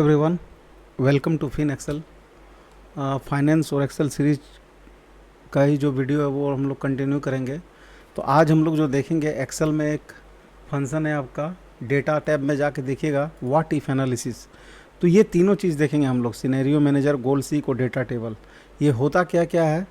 Everyone, welcome to Fin Excel. Finance और Excel series का ही जो वीडियो है वो हम लोग कंटिन्यू करेंगे। तो आज हम लोग जो देखेंगे, एक्सेल में एक फंक्शन है आपका, डेटा टैब में जाके देखिएगा व्हाट इफ एनालिसिस। तो ये तीनों चीज़ देखेंगे हम लोग, सिनेरियो मैनेजर, गोल सीक और डेटा टेबल। ये होता क्या क्या है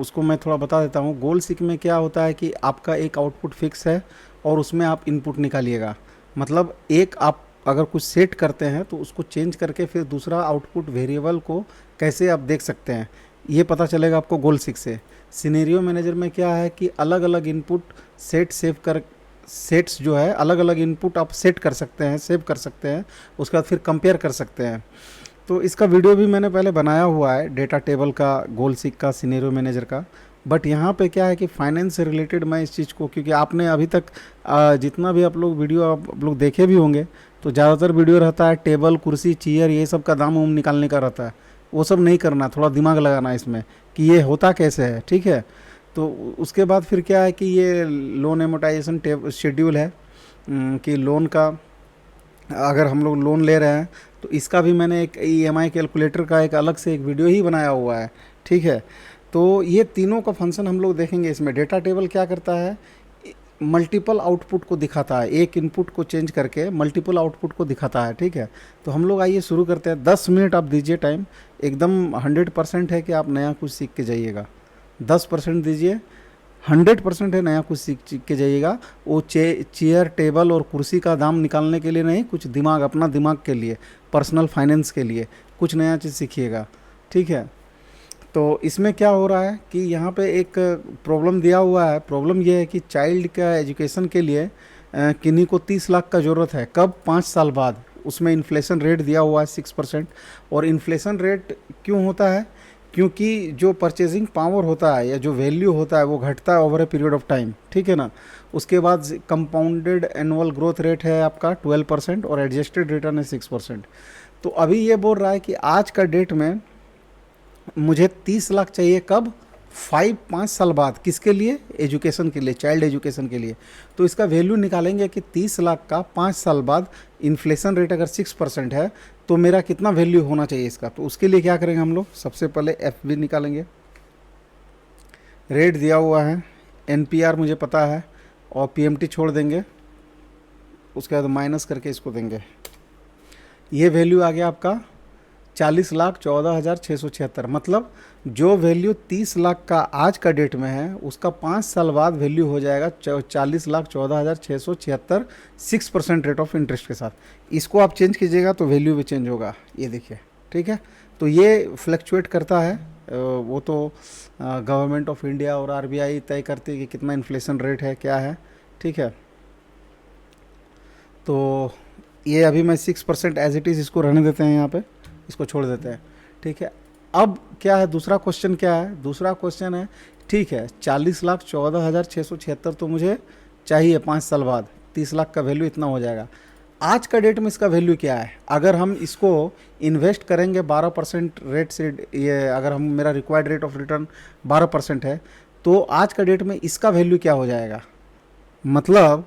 उसको मैं थोड़ा बता देता हूँ। गोल सीक में क्या होता है कि आपका एक आउटपुट फिक्स है और उसमें आप इनपुट निकालिएगा। मतलब एक आप अगर कुछ सेट करते हैं तो उसको चेंज करके फिर दूसरा आउटपुट वेरिएबल को कैसे आप देख सकते हैं, ये पता चलेगा आपको गोल सीक से। सिनेरियो मैनेजर में क्या है कि अलग अलग इनपुट सेट्स जो है, अलग अलग इनपुट आप सेट कर सकते हैं, सेव कर सकते हैं, उसके बाद फिर कंपेयर कर सकते हैं। तो इसका वीडियो भी मैंने पहले बनाया हुआ है, डेटा टेबल का, गोल सीक का, सिनेरियो मैनेजर का। बट यहाँ पे क्या है कि फाइनेंस से रिलेटेड मैं इस चीज़ को, क्योंकि आपने अभी तक जितना भी आप लोग वीडियो आप लोग देखे भी होंगे, तो ज़्यादातर वीडियो रहता है टेबल, कुर्सी, चेयर, ये सब का दाम उम निकालने का रहता है। वो सब नहीं करना, थोड़ा दिमाग लगाना इसमें कि ये होता कैसे है, ठीक है। तो उसके बाद फिर क्या है कि ये लोन एमोटाइजेशन शेड्यूल है, कि लोन का अगर हम लोग लोन ले रहे हैं तो इसका भी मैंने एक ईएमआई कैलकुलेटर का एक अलग से एक वीडियो ही बनाया हुआ है, ठीक है। तो ये तीनों का फंक्शन हम लोग देखेंगे इसमें। डेटा टेबल क्या करता है, मल्टीपल आउटपुट को दिखाता है, एक इनपुट को चेंज करके मल्टीपल आउटपुट को दिखाता है, ठीक है। तो हम लोग आइए शुरू करते हैं। 10 मिनट आप दीजिए टाइम, एकदम 100% है कि आप नया कुछ सीख के जाइएगा। 10% दीजिए, 100% है नया कुछ सीख के जाइएगा। वो चेयर, टेबल और कुर्सी का दाम निकालने के लिए नहीं, कुछ दिमाग, अपना दिमाग के लिए, पर्सनल फाइनेंस के लिए कुछ नया चीज़ सीखिएगा, ठीक है। तो इसमें क्या हो रहा है कि यहाँ पे एक प्रॉब्लम दिया हुआ है। प्रॉब्लम ये है कि चाइल्ड का एजुकेशन के लिए किन्हीं को 30 लाख का ज़रूरत है। कब? 5 साल बाद। उसमें इन्फ्लेशन रेट दिया हुआ है 6%। और इन्फ्लेशन रेट क्यों होता है? क्योंकि जो परचेजिंग पावर होता है या जो वैल्यू होता है वो घटता है over a period of time, ठीक है ना। उसके बाद कंपाउंडेड एनुअल ग्रोथ रेट है आपका 12% और एडजस्टेड रिटर्न है 6%। तो अभी ये बोल रहा है कि आज का डेट में मुझे 30 लाख चाहिए। कब? 5 साल बाद। किसके लिए? एजुकेशन के लिए, चाइल्ड एजुकेशन के लिए। तो इसका वैल्यू निकालेंगे कि 30 लाख का 5 साल बाद इन्फ्लेशन रेट अगर 6% है तो मेरा कितना वैल्यू होना चाहिए इसका। तो उसके लिए क्या करेंगे हम लोग, सबसे पहले एफ बी निकालेंगे। रेट दिया हुआ है, एन पी आर मुझे पता है, और पी एम टी छोड़ देंगे। उसके बाद माइनस करके इसको देंगे। ये वैल्यू आ गया आपका 40,14,676। मतलब जो वैल्यू 30 लाख का आज का डेट में है उसका 5 साल बाद वैल्यू हो जाएगा 40,14,676, 6% रेट ऑफ इंटरेस्ट के साथ। इसको आप चेंज कीजिएगा तो वैल्यू भी चेंज होगा, ये देखिए, ठीक है। तो ये फ्लक्चुएट करता है, वो तो गवर्नमेंट ऑफ इंडिया और आरबीआई तय करती है कि कितना इन्फ्लेशन रेट है, क्या है, ठीक है। तो ये अभी मैं 6% एज इट इज़ इसको रहने देते हैं, यहाँ पे इसको छोड़ देते हैं, ठीक है। अब क्या है, दूसरा क्वेश्चन क्या है? दूसरा क्वेश्चन है, ठीक है, 40,14,676 तो मुझे चाहिए 5 साल बाद। 30 लाख का वैल्यू इतना हो जाएगा। आज का डेट में इसका वैल्यू क्या है? अगर हम इसको इन्वेस्ट करेंगे 12% रेट से, ये अगर हम, मेरा रिक्वायर्ड रेट ऑफ रिटर्न 12% है, तो आज का डेट में इसका वैल्यू क्या हो जाएगा? मतलब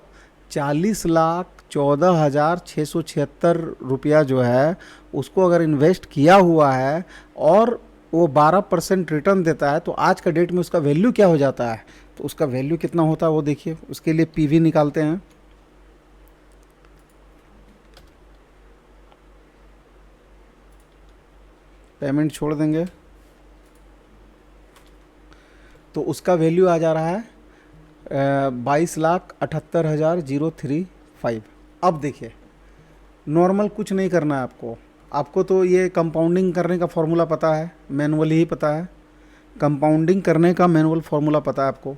40,14,676 रुपया जो है उसको अगर इन्वेस्ट किया हुआ है और वो 12% रिटर्न देता है, तो आज का डेट में उसका वैल्यू क्या हो जाता है? तो उसका वैल्यू कितना होता है वो देखिए। उसके लिए पीवी निकालते हैं। पेमेंट छोड़ देंगे तो उसका वैल्यू आ जा रहा है 22,78,035। अब देखिए, नॉर्मल कुछ नहीं करना है आपको। आपको तो ये कंपाउंडिंग करने का फॉर्मूला पता है, मैनुअली ही पता है। कंपाउंडिंग करने का मैनुअल फार्मूला पता है आपको।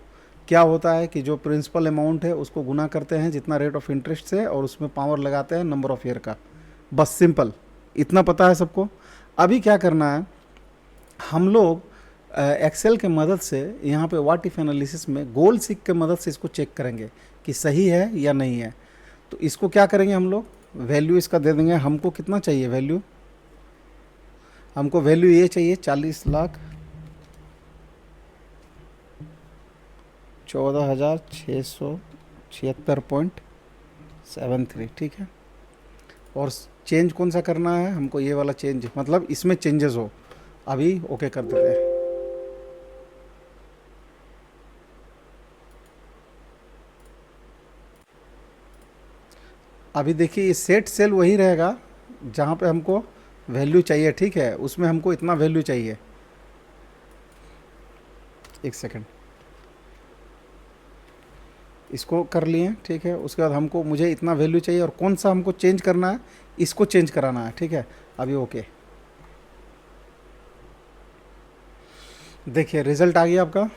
क्या होता है कि जो प्रिंसिपल अमाउंट है उसको गुना करते हैं जितना रेट ऑफ इंटरेस्ट से, और उसमें पावर लगाते हैं नंबर ऑफ ईयर का। बस सिंपल, इतना पता है सबको। अभी क्या करना है, हम लोग एक्सेल के मदद से यहाँ पे व्हाट इफ एनालिसिस में गोल सीक के मदद से इसको चेक करेंगे कि सही है या नहीं है। तो इसको क्या करेंगे हम लोग, वैल्यू इसका दे देंगे। हमको कितना चाहिए वैल्यू? हमको वैल्यू ये चाहिए 40,14,676.73, ठीक है। और चेंज कौन सा करना है हमको, ये वाला चेंज, मतलब इसमें चेंजेस हो। अभी ओके कर देते हैं। अभी देखिए ये सेट सेल वही रहेगा जहाँ पे हमको वैल्यू चाहिए, ठीक है, उसमें हमको इतना वैल्यू चाहिए। एक सेकेंड, इसको कर लिए, ठीक है। उसके बाद हमको, मुझे इतना वैल्यू चाहिए और कौन सा हमको चेंज करना है, इसको चेंज कराना है, ठीक है। अभी ओके, देखिए रिजल्ट आ गया आपका,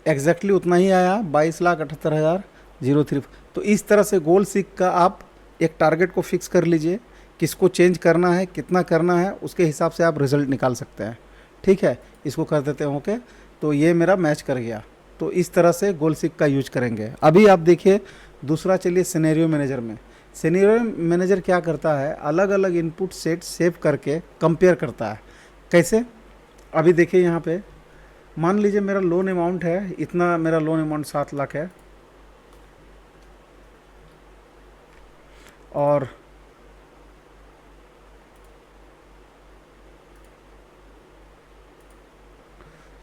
एग्जैक्टली उतना ही आया, 22,78,003। तो इस तरह से गोल सीख का आप एक टारगेट को फिक्स कर लीजिए, किसको चेंज करना है, कितना करना है, उसके हिसाब से आप रिज़ल्ट निकाल सकते हैं, ठीक है। इसको कर देते हैं ओके। तो ये मेरा मैच कर गया। तो इस तरह से गोल सीख का यूज करेंगे। अभी आप देखिए दूसरा, चलिए सिनेरियो मैनेजर में। सिनेरियो मैनेजर क्या करता है, अलग अलग इनपुट सेट सेव करके कंपेयर करता है। कैसे, अभी देखिए यहाँ पे मान लीजिए मेरा लोन अमाउंट है इतना, मेरा लोन अमाउंट 7 लाख है,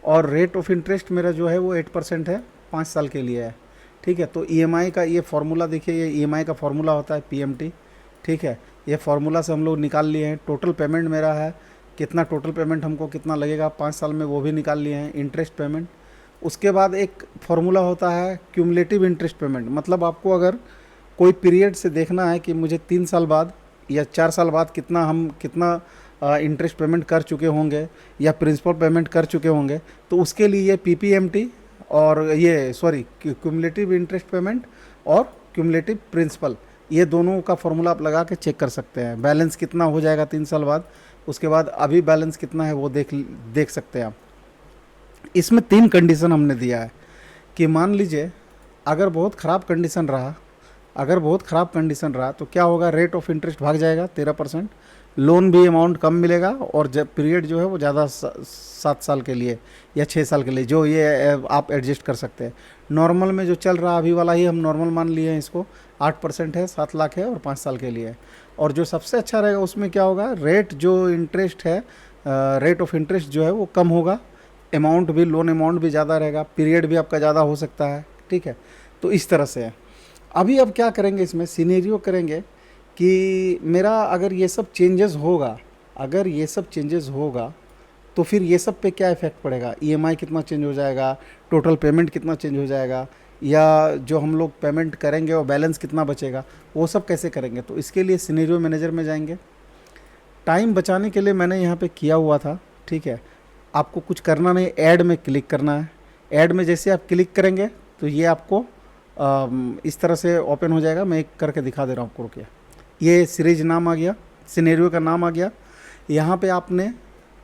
और रेट ऑफ इंटरेस्ट मेरा जो है वो 8% है, 5 साल के लिए है, ठीक है। तो ईएमआई का ये फार्मूला देखिए, ये ईएमआई का फार्मूला होता है पीएमटी, ठीक है। ये फार्मूला से हम लोग निकाल लिए हैं। टोटल पेमेंट मेरा है कितना, टोटल पेमेंट हमको कितना लगेगा 5 साल में, वो भी निकाल लिए हैं। इंटरेस्ट पेमेंट, उसके बाद एक फार्मूला होता है क्यूमुलेटिव इंटरेस्ट पेमेंट, मतलब आपको अगर कोई पीरियड से देखना है कि मुझे 3 साल बाद या 4 साल बाद कितना इंटरेस्ट पेमेंट कर चुके होंगे या प्रिंसिपल पेमेंट कर चुके होंगे, तो उसके लिए ये पीपीएमटी और ये सॉरी क्यूमुलेटिव इंटरेस्ट पेमेंट और क्यूमुलेटिव प्रिंसिपल, ये दोनों का फॉर्मूला आप लगा के चेक कर सकते हैं। बैलेंस कितना हो जाएगा 3 साल बाद, उसके बाद अभी बैलेंस कितना है वो देख सकते हैं आप। इसमें 3 कंडीशन हमने दिया है कि मान लीजिए अगर बहुत ख़राब कंडीशन रहा, तो क्या होगा, रेट ऑफ इंटरेस्ट भाग जाएगा 13%, लोन भी अमाउंट कम मिलेगा, और जब पीरियड जो है वो ज़्यादा 7 साल के लिए या 6 साल के लिए, जो ये आप एडजस्ट कर सकते हैं। नॉर्मल में जो चल रहा अभी वाला ही हम नॉर्मल मान लिए हैं इसको, 8% है, 7 लाख है और 5 साल के लिए है। और जो सबसे अच्छा रहेगा उसमें क्या होगा, रेट जो इंटरेस्ट है, रेट ऑफ इंटरेस्ट जो है वो कम होगा, अमाउंट भी, लोन अमाउंट भी ज़्यादा रहेगा, पीरियड भी आपका ज़्यादा हो सकता है, ठीक है। तो इस तरह से है। अभी अब क्या करेंगे, इसमें सिनेरियो करेंगे कि मेरा अगर ये सब चेंजेस होगा, तो फिर ये सब पे क्या इफ़ेक्ट पड़ेगा, ईएमआई कितना चेंज हो जाएगा, टोटल पेमेंट कितना चेंज हो जाएगा, या जो हम लोग पेमेंट करेंगे और बैलेंस कितना बचेगा, वो सब कैसे करेंगे। तो इसके लिए सिनेरियो मैनेजर में जाएंगे। टाइम बचाने के लिए मैंने यहाँ पे किया हुआ था, ठीक है। आपको कुछ करना नहीं, ऐड में क्लिक करना है। ऐड में जैसे आप क्लिक करेंगे तो ये आपको इस तरह से ओपन हो जाएगा। मैं एक करके दिखा दे रहा हूँ आपको, रुकिए। ये सीरीज नाम आ गया, सिनेरियो का नाम आ गया। यहाँ पे आपने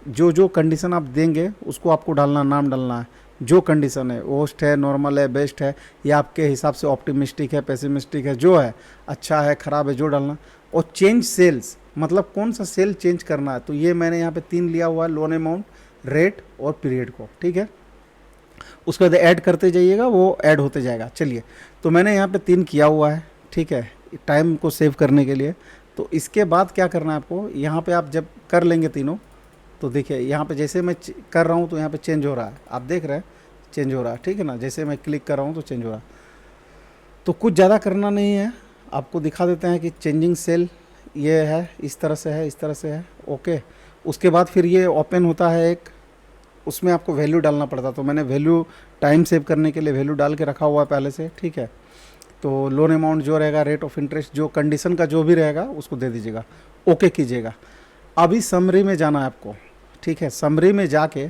जो जो कंडीशन आप देंगे उसको आपको डालना, नाम डालना है। जो कंडीशन है, वर्स्ट है, नॉर्मल है, बेस्ट है, या आपके हिसाब से ऑप्टिमिस्टिक है, पेसिमिस्टिक है, जो है, अच्छा है, ख़राब है, जो डालना। और चेंज सेल्स, मतलब कौन सा सेल चेंज करना है, तो ये मैंने यहाँ पे 3 लिया हुआ है, लोन अमाउंट, रेट और पीरियड को, ठीक है। उसके बाद ऐड करते जाइएगा, वो ऐड होते जाएगा। चलिए, तो मैंने यहाँ पे 3 किया हुआ है, ठीक है, टाइम को सेव करने के लिए। तो इसके बाद क्या करना है आपको, यहाँ पे आप जब कर लेंगे तीनों, तो देखिए यहाँ पे जैसे मैं कर रहा हूँ तो यहाँ पे चेंज हो रहा है, आप देख रहे हैं चेंज हो रहा है, ठीक है ना। जैसे मैं क्लिक कर रहा हूँ तो चेंज हो रहा है। तो कुछ ज़्यादा करना नहीं है, आपको दिखा देते हैं कि चेंजिंग सेल ये है, इस तरह से है, इस तरह से है, ओके। उसके बाद फिर ये ओपन होता है एक, उसमें आपको वैल्यू डालना पड़ता, तो मैंने वैल्यू टाइम सेव करने के लिए वैल्यू डाल के रखा हुआ है पहले से, ठीक है। तो लोन अमाउंट जो रहेगा, रेट ऑफ इंटरेस्ट, जो कंडीशन का जो भी रहेगा उसको दे दीजिएगा, ओके कीजिएगा। अभी समरी में जाना है आपको, ठीक है। समरी में जाके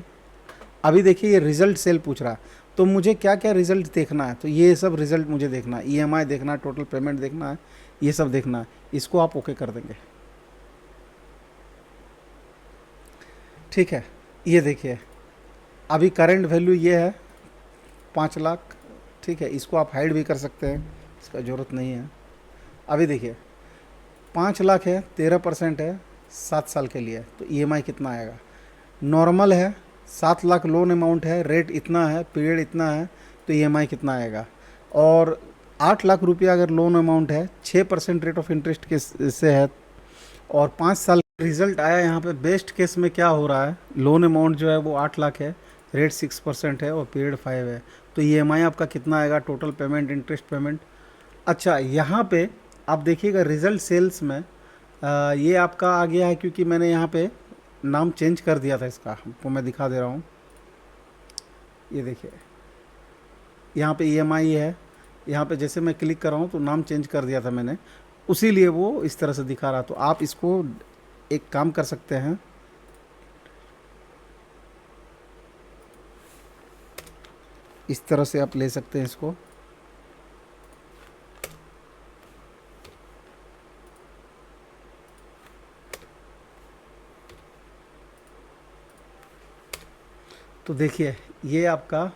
अभी देखिए ये रिज़ल्ट सेल पूछ रहा है, तो मुझे क्या क्या रिज़ल्ट देखना है, तो ये सब रिज़ल्ट मुझे देखना है, ईएमआई देखना है, टोटल पेमेंट देखना है, ये सब देखना है। इसको आप ओके कर देंगे, ठीक है। ये देखिए अभी करेंट वैल्यू ये है 5 लाख, ठीक है। इसको आप हाइड भी कर सकते हैं, इसका ज़रूरत नहीं है। अभी देखिए 5 लाख है, 13% है, 7 साल के लिए, तो ईएमआई कितना आएगा। नॉर्मल है, 7 लाख लोन अमाउंट है, रेट इतना है, पीरियड इतना है, तो ईएमआई कितना आएगा। और 8 लाख रुपया अगर लोन अमाउंट है, 6% रेट ऑफ इंटरेस्ट के से है, और 5 साल रिजल्ट आया यहाँ पे। बेस्ट केस में क्या हो रहा है, लोन अमाउंट जो है वो 8 लाख है, रेट 6% है और पीरियड 5 है। तो EMI आपका कितना आएगा, टोटल पेमेंट, इंटरेस्ट पेमेंट। अच्छा, यहाँ पे आप देखिएगा रिजल्ट सेल्स में ये आपका आ गया है, क्योंकि मैंने यहाँ पे नाम चेंज कर दिया था इसका, आपको मैं दिखा दे रहा हूँ। ये देखिए यहाँ पे EMI है, यहाँ पे जैसे मैं क्लिक कर रहा हूँ तो नाम चेंज कर दिया था मैंने, उसी लिए वो इस तरह से दिखा रहा। तो आप इसको एक काम कर सकते हैं, इस तरह से आप ले सकते हैं इसको। तो देखिए ये आपका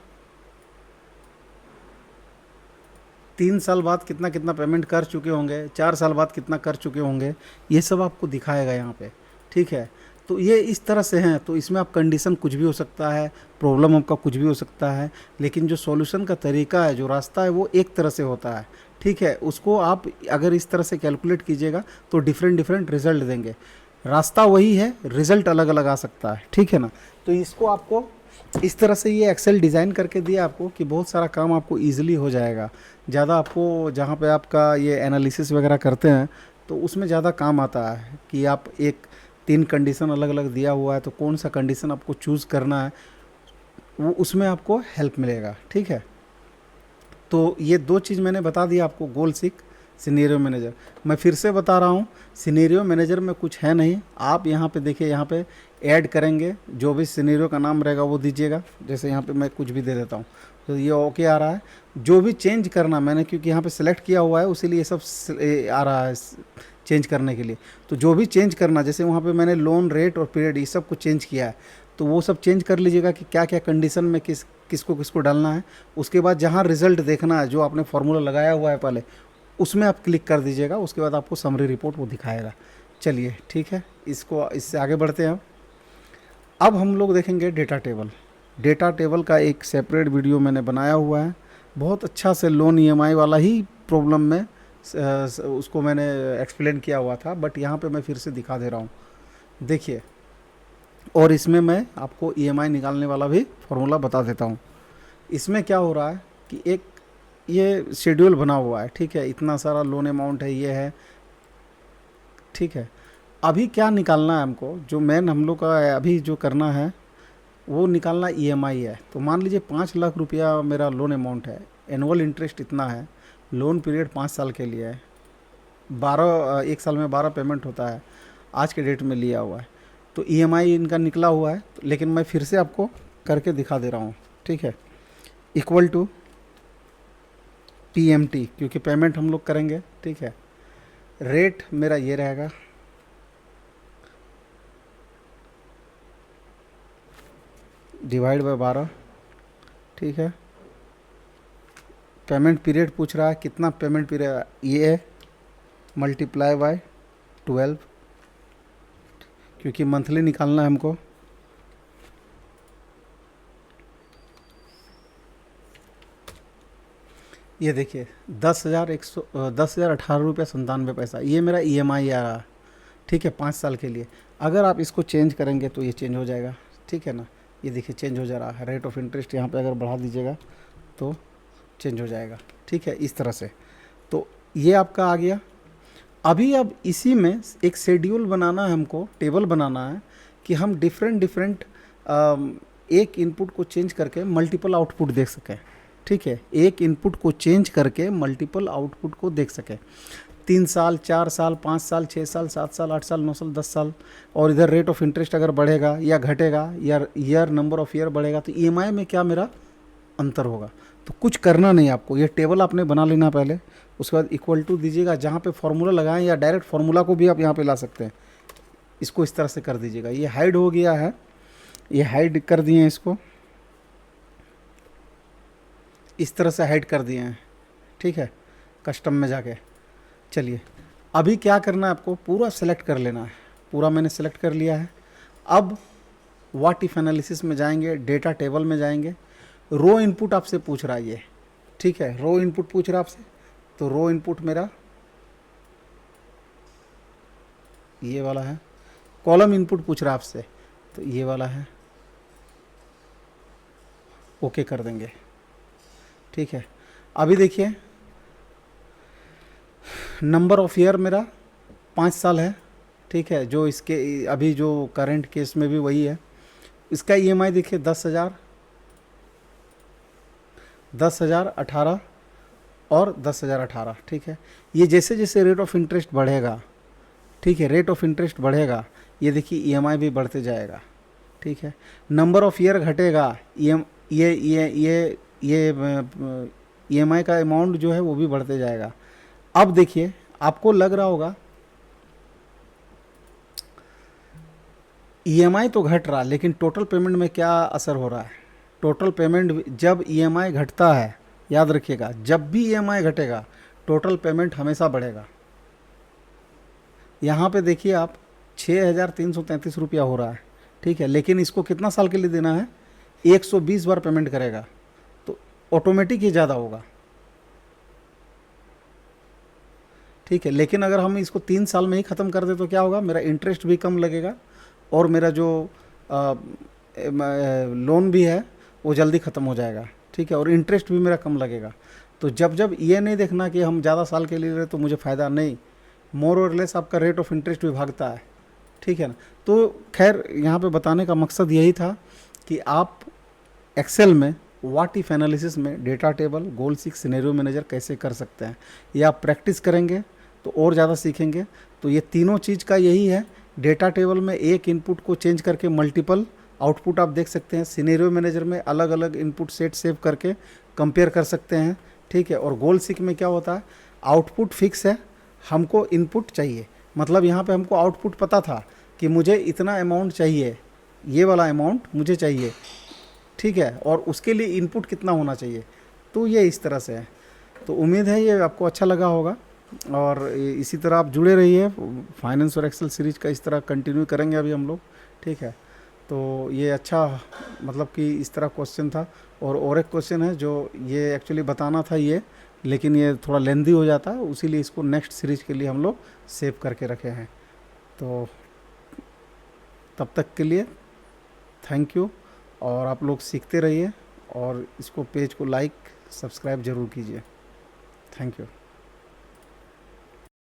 3 साल बाद कितना कितना पेमेंट कर चुके होंगे, 4 साल बाद कितना कर चुके होंगे, ये सब आपको दिखाएगा यहाँ पे। ठीक है, तो ये इस तरह से हैं। तो इसमें आप कंडीशन कुछ भी हो सकता है, प्रॉब्लम आपका कुछ भी हो सकता है, लेकिन जो सॉल्यूशन का तरीका है, जो रास्ता है, वो एक तरह से होता है। ठीक है, उसको आप अगर इस तरह से कैलकुलेट कीजिएगा तो डिफरेंट डिफरेंट रिजल्ट देंगे। रास्ता वही है, रिजल्ट अलग अलग आ सकता है। ठीक है ना। तो इसको आपको इस तरह से ये एक्सेल डिज़ाइन करके दिया आपको कि बहुत सारा काम आपको ईजिली हो जाएगा। ज़्यादा आपको जहाँ पे आपका ये एनालिसिस वगैरह करते हैं तो उसमें ज़्यादा काम आता है कि आप एक 3 कंडीशन अलग अलग दिया हुआ है, तो कौन सा कंडीशन आपको चूज़ करना है, वो उसमें आपको हेल्प मिलेगा। ठीक है, तो ये 2 चीज़ मैंने बता दिया आपको, गोल सीक, सिनेरियो मैनेजर। मैं फिर से बता रहा हूँ, सिनेरियो मैनेजर में कुछ है नहीं। आप यहाँ पे देखिए, यहाँ पे ऐड करेंगे, जो भी सिनेरियो का नाम रहेगा वो दीजिएगा। जैसे यहाँ पे मैं कुछ भी दे देता हूँ, तो ये ओके आ रहा है। जो भी चेंज करना मैंने, क्योंकि यहाँ पे सेलेक्ट किया हुआ है, इसीलिए ये सब आ रहा है चेंज करने के लिए। तो जो भी चेंज करना, जैसे वहाँ पे मैंने लोन रेट और पीरियड ये सब कुछ चेंज किया है, तो वो सब चेंज कर लीजिएगा कि क्या क्या कंडीशन में किसको किसको डालना है। उसके बाद जहाँ रिजल्ट देखना है, जो आपने फार्मूला लगाया हुआ है पहले, उसमें आप क्लिक कर दीजिएगा। उसके बाद आपको समरी रिपोर्ट वो दिखाएगा। चलिए ठीक है, इससे आगे बढ़ते हैं। अब हम लोग देखेंगे डेटा टेबल। डेटा टेबल का एक सेपरेट वीडियो मैंने बनाया हुआ है, बहुत अच्छा से लोन EMI वाला ही प्रॉब्लम में उसको मैंने एक्सप्लेन किया हुआ था, बट यहाँ पे मैं फिर से दिखा दे रहा हूँ। देखिए, और इसमें मैं आपको EMI निकालने वाला भी फॉर्मूला बता देता हूँ। इसमें क्या हो रहा है कि एक ये शेड्यूल बना हुआ है। ठीक है, इतना सारा लोन अमाउंट है, ये है। ठीक है, अभी क्या निकालना है हमको, जो मेन हम लोग का अभी जो करना है वो निकालना EMI है। तो मान लीजिए 5 लाख रुपया मेरा लोन अमाउंट है, एनुअल इंटरेस्ट इतना है, लोन पीरियड 5 साल के लिए है, 1 साल में 12 पेमेंट होता है, आज के डेट में लिया हुआ है। तो EMI इनका निकला हुआ है, लेकिन मैं फिर से आपको करके दिखा दे रहा हूँ। ठीक है, इक्वल टू PMT, क्योंकि पेमेंट हम लोग करेंगे। ठीक है, रेट मेरा ये रहेगा, डिवाइड बाय 12। ठीक है, पेमेंट पीरियड पूछ रहा है, कितना पेमेंट पीरियड, ये है, मल्टीप्लाई बाय 12, क्योंकि मंथली निकालना है हमको। ये देखिए 10,018 रुपया 97 पैसा, ये मेरा EMI आ रहा है। ठीक है, 5 साल के लिए। अगर आप इसको चेंज करेंगे तो ये चेंज हो जाएगा। ठीक है ना, ये देखिए चेंज हो जा रहा है। रेट ऑफ इंटरेस्ट यहाँ पे अगर बढ़ा दीजिएगा तो चेंज हो जाएगा। ठीक है, इस तरह से। तो ये आपका आ गया। अभी अब इसी में एक शेड्यूल बनाना है हमको, टेबल बनाना है कि हम डिफरेंट डिफरेंट एक इनपुट को चेंज करके मल्टीपल आउटपुट देख सकें। ठीक है, एक इनपुट को चेंज करके मल्टीपल आउटपुट को देख सकें। 3 साल, 4 साल, 5 साल, 6 साल, 7 साल, 8 साल, 9 साल, 10 साल, और इधर रेट ऑफ इंटरेस्ट अगर बढ़ेगा या घटेगा, या ईयर, नंबर ऑफ ईयर बढ़ेगा, तो EMI में क्या मेरा अंतर होगा। तो कुछ करना नहीं आपको, ये टेबल आपने बना लेना पहले। उसके बाद इक्वल टू दीजिएगा, जहाँ पे फॉर्मूला लगाएं या डायरेक्ट फार्मूला को भी आप यहाँ पे ला सकते हैं। इसको इस तरह से कर दीजिएगा। ये हाइड हो गया है, ये हाइड कर दिए हैं, इसको इस तरह से हाइड कर दिए हैं। ठीक है, कस्टम में जाके। चलिए, अभी क्या करना है आपको, पूरा सेलेक्ट कर लेना है। पूरा मैंने सेलेक्ट कर लिया है। अब व्हाट इफ एनालिसिस में जाएंगे, डेटा टेबल में जाएंगे। रो इनपुट आपसे पूछ रहा है ये। ठीक है, रो इनपुट पूछ रहा है आपसे, तो रो इनपुट मेरा ये वाला है, कॉलम इनपुट पूछ रहा है आपसे, तो ये वाला है, ओके कर देंगे। ठीक है, अभी देखिए नंबर ऑफ ईयर मेरा 5 साल है। ठीक है, जो इसके अभी जो करंट केस में भी वही है। इसका ईएमआई देखिए 10,000, 10,000, 18 और 10,000, 18। ठीक है, ये जैसे जैसे रेट ऑफ इंटरेस्ट बढ़ेगा, ठीक है, रेट ऑफ इंटरेस्ट बढ़ेगा, ये देखिए ईएमआई भी बढ़ते जाएगा। ठीक है, नंबर ऑफ ईयर घटेगा, ये ईएमआई का अमाउंट जो है वो भी बढ़ते जाएगा। अब देखिए आपको लग रहा होगा ईएमआई तो घट रहा, लेकिन टोटल पेमेंट में क्या असर हो रहा है? टोटल पेमेंट जब ईएमआई घटता है, याद रखिएगा, जब भी ईएमआई घटेगा टोटल पेमेंट हमेशा बढ़ेगा। यहाँ पे देखिए आप 6,333 रुपया हो रहा है। ठीक है, लेकिन इसको कितना साल के लिए देना है? 120 बार पेमेंट करेगा, तो ऑटोमेटिक ही ज़्यादा होगा। ठीक है, लेकिन अगर हम इसको 3 साल में ही ख़त्म कर दे तो क्या होगा? मेरा इंटरेस्ट भी कम लगेगा और मेरा जो लोन भी है वो जल्दी ख़त्म हो जाएगा। ठीक है, और इंटरेस्ट भी मेरा कम लगेगा। तो जब जब ये नहीं देखना कि हम ज़्यादा साल के लिए रहे तो मुझे फ़ायदा नहीं, मोर और लेस आपका रेट ऑफ इंटरेस्ट भी भागता है। ठीक है ना। तो खैर यहाँ पे बताने का मकसद यही था कि आप एक्सेल में व्हाट इफ एनालिसिस में डेटा टेबल, गोल सीक, सिनेरियो मैनेजर कैसे कर सकते हैं, ये आप प्रैक्टिस करेंगे तो और ज़्यादा सीखेंगे। तो ये तीनों चीज़ का यही है, डेटा टेबल में एक इनपुट को चेंज करके मल्टीपल आउटपुट आप देख सकते हैं, सिनेरियो मैनेजर में अलग अलग इनपुट सेट सेव करके कंपेयर कर सकते हैं। ठीक है, और गोल सीक में क्या होता है, आउटपुट फिक्स है, हमको इनपुट चाहिए। मतलब यहाँ पे हमको आउटपुट पता था कि मुझे इतना अमाउंट चाहिए, ये वाला अमाउंट मुझे चाहिए। ठीक है, और उसके लिए इनपुट कितना होना चाहिए, तो ये इस तरह से है। तो उम्मीद है ये आपको अच्छा लगा होगा, और इसी तरह आप जुड़े रहिए। फाइनेंस और एक्सेल सीरीज का इस तरह कंटिन्यू करेंगे अभी हम लोग। ठीक है, तो ये अच्छा, मतलब कि इस तरह क्वेश्चन था। और एक क्वेश्चन है जो ये एक्चुअली बताना था ये, लेकिन ये थोड़ा लेंदी हो जाता है, उसीलिए इसको नेक्स्ट सीरीज के लिए हम लोग सेव करके रखे हैं। तो तब तक के लिए थैंक यू, और आप लोग सीखते रहिए और इसको पेज को लाइक सब्सक्राइब ज़रूर कीजिए। Thank you.